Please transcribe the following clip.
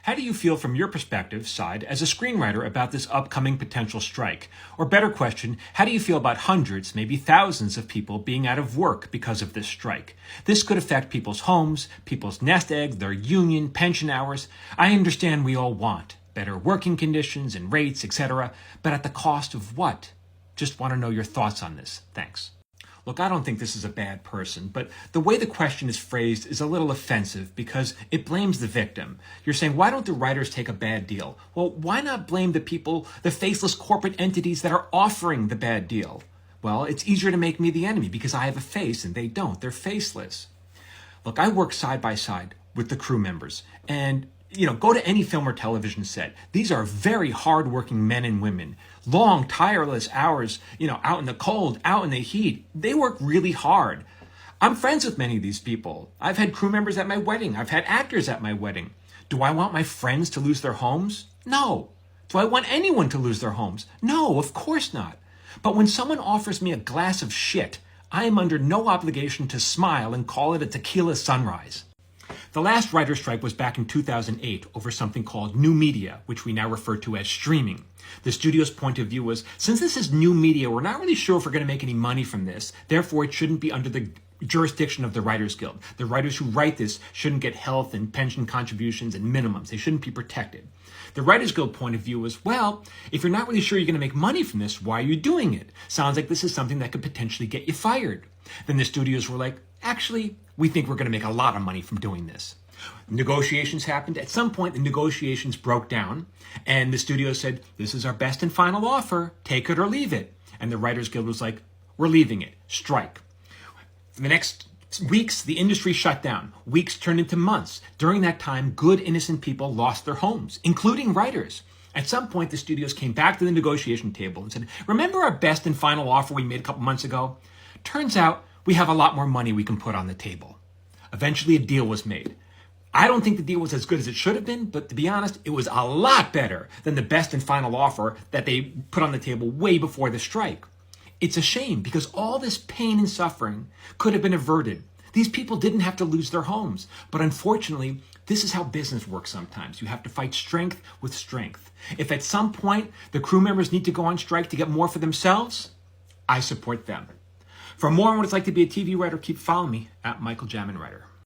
How do you feel from your perspective side as a screenwriter about this upcoming potential strike? Or better question, how do you feel about hundreds, maybe thousands of people being out of work because of this strike? This could affect people's homes, people's nest egg, their union, pension hours. I understand we all want better working conditions and rates, etc., but at the cost of what? Just want to know your thoughts on this. Thanks. Look, I don't think this is a bad person, but the way the question is phrased is a little offensive because it blames the victim. You're saying, why don't the writers take a bad deal? Well, why not blame the people, the faceless corporate entities that are offering the bad deal? Well, it's easier to make me the enemy because I have a face and they don't. They're faceless. Look, I work side by side with the crew members and go to any film or television set. These are very hardworking men and women. Long, tireless hours, out in the cold, out in the heat. They work really hard. I'm friends with many of these people. I've had crew members at my wedding. I've had actors at my wedding. Do I want my friends to lose their homes? No. Do I want anyone to lose their homes? No, of course not. But when someone offers me a glass of shit, I am under no obligation to smile and call it a tequila sunrise. The last writer's strike was back in 2008 over something called new media, which we now refer to as streaming. The studio's point of view was, since this is new media, we're not really sure if we're going to make any money from this. Therefore, it shouldn't be under the jurisdiction of the Writers Guild. The writers who write this shouldn't get health and pension contributions and minimums. They shouldn't be protected. The Writers Guild point of view was, well, if you're not really sure you're going to make money from this, why are you doing it? Sounds like this is something that could potentially get you fired. Then the studios were like, actually, we think we're going to make a lot of money from doing this. Negotiations happened. At some point, the negotiations broke down, and the studio said, this is our best and final offer. Take it or leave it. And the Writers Guild was like, we're leaving it. Strike. For the next weeks, the industry shut down. Weeks turned into months. During that time, good, innocent people lost their homes, including writers. At some point, the studios came back to the negotiation table and said, remember our best and final offer we made a couple months ago? Turns out we have a lot more money we can put on the table. Eventually, a deal was made. I don't think the deal was as good as it should have been, but to be honest, it was a lot better than the best and final offer that they put on the table way before the strike. It's a shame because all this pain and suffering could have been averted. These people didn't have to lose their homes. But unfortunately, this is how business works sometimes. You have to fight strength with strength. If at some point the crew members need to go on strike to get more for themselves, I support them. For more on what it's like to be a TV writer, keep following me at Michael Jamin Writer.